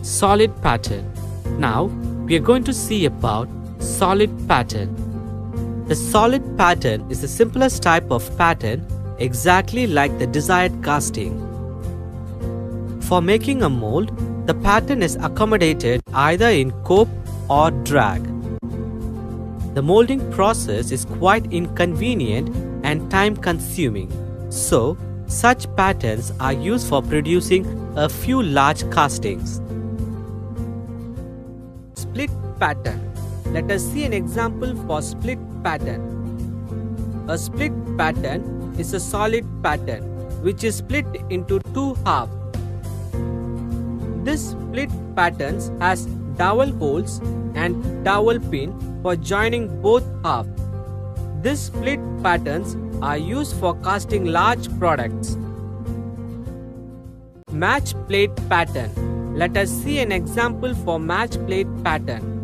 Solid pattern. Now we are going to see about solid pattern. The solid pattern is the simplest type of pattern, exactly like the desired casting. For making a mold, the pattern is accommodated either in cope or drag. The molding process is quite inconvenient and time consuming, so such patterns are used for producing a few large castings. Split pattern. Let us see an example for split pattern. A split pattern is a solid pattern which is split into two halves. This split pattern has dowel holes and dowel pin for joining both halves. These split patterns are used for casting large products. Match plate pattern. Let us see an example for match plate pattern.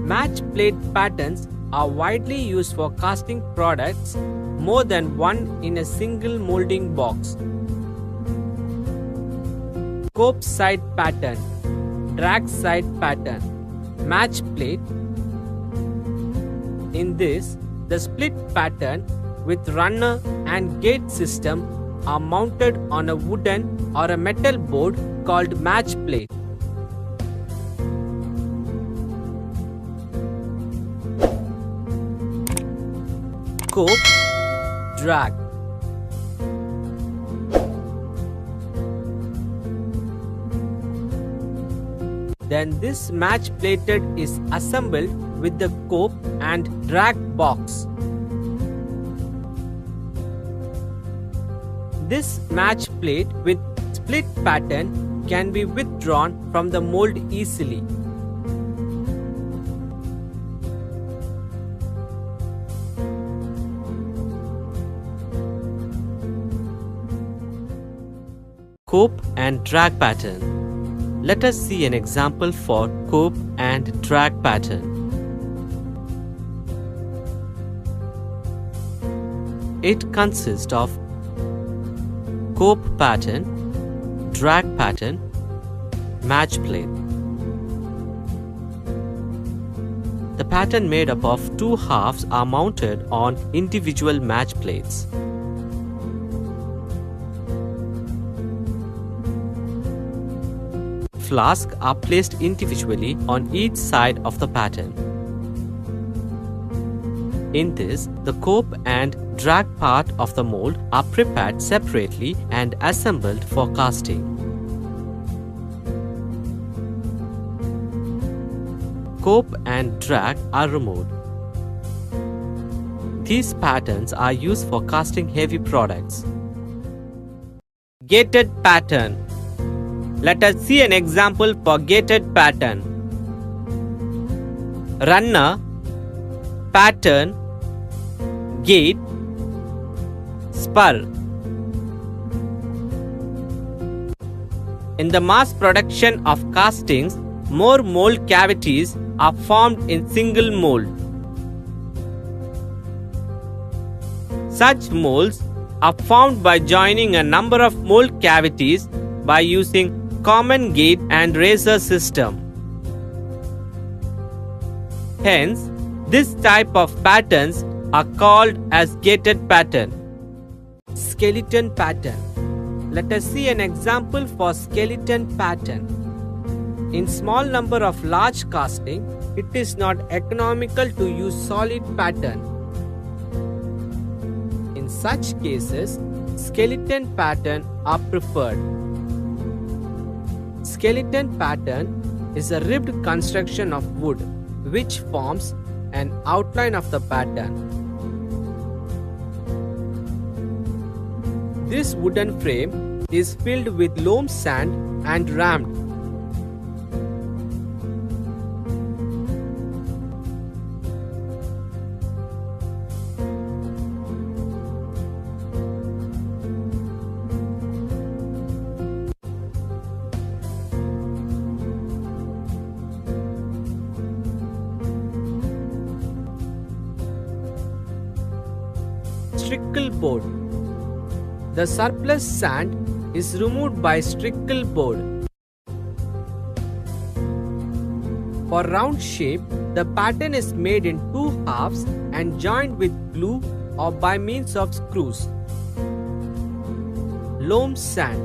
Match plate patterns are widely used for casting products more than one in a single molding box. Cope side pattern, drag side pattern, match plate. In this, the split pattern with runner and gate system are mounted on a wooden or a metal board called match plate. Cope, drag. Then this match plated is assembled with the cope and drag box. This match plate with split pattern can be withdrawn from the mold easily. Cope and drag pattern. Let us see an example for cope and drag pattern. It consists of cope pattern, drag pattern, match plate. The pattern made up of two halves are mounted on individual match plates. Flasks are placed individually on each side of the pattern. In this, the cope and drag part of the mold are prepared separately and assembled for casting. Cope and drag are removed. These patterns are used for casting heavy products. Gated pattern. Let us see an example for gated pattern. Runner, pattern, gate, spur. In the mass production of castings, more mold cavities are formed in single mold. Such molds are formed by joining a number of mold cavities by using common gate and razor system. Hence, this type of patterns are called as gated pattern. Skeleton pattern. Let us see an example for skeleton pattern. In small number of large casting, it is not economical to use solid pattern. In such cases, skeleton pattern are preferred. Skeleton pattern is a ribbed construction of wood which forms an outline of the pattern. This wooden frame is filled with loam sand and rammed. Strickle board. The surplus sand is removed by strickle board. For round shape, the pattern is made in two halves and joined with glue or by means of screws. Loam sand.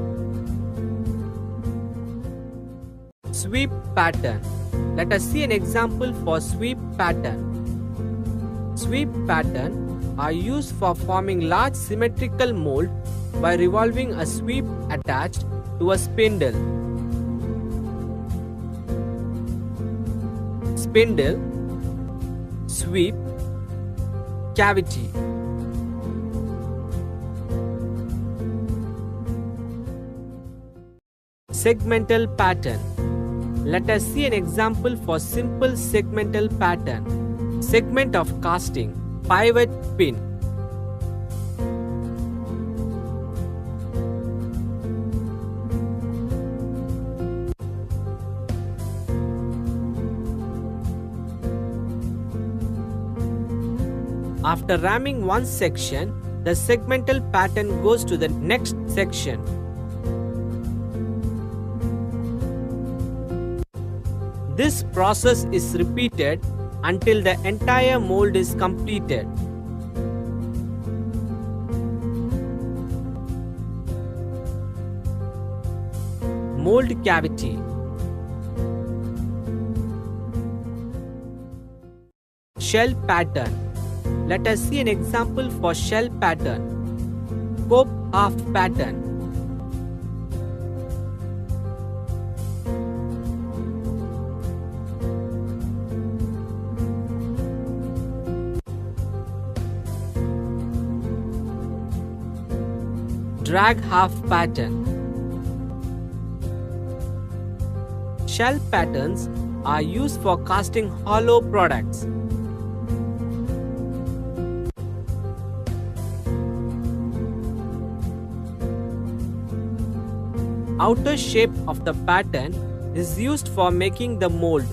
Sweep pattern. Let us see an example for sweep pattern. Sweep pattern are used for forming large symmetrical mold by revolving a sweep attached to a spindle. Spindle, sweep, cavity. Segmental pattern. Let us see an example for simple segmental pattern. Segment of casting, pivot pin. After ramming one section, the segmental pattern goes to the next section. This process is repeated until the entire mold is completed. Mold cavity. Shell pattern. Let us see an example for shell pattern. Cope half pattern. Drag half pattern. Shell patterns are used for casting hollow products. Outer shape of the pattern is used for making the mold.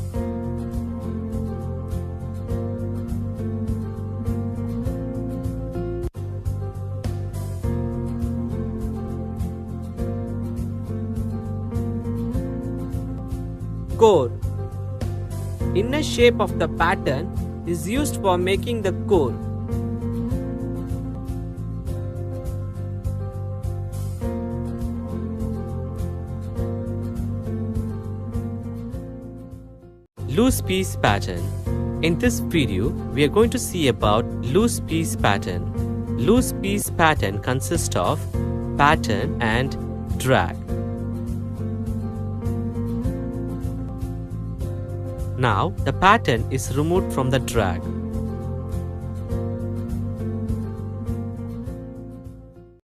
Core. Inner shape of the pattern is used for making the core. Loose piece pattern. In this video, we are going to see about loose piece pattern. Loose piece pattern consists of pattern and drag. Now, the pattern is removed from the drag.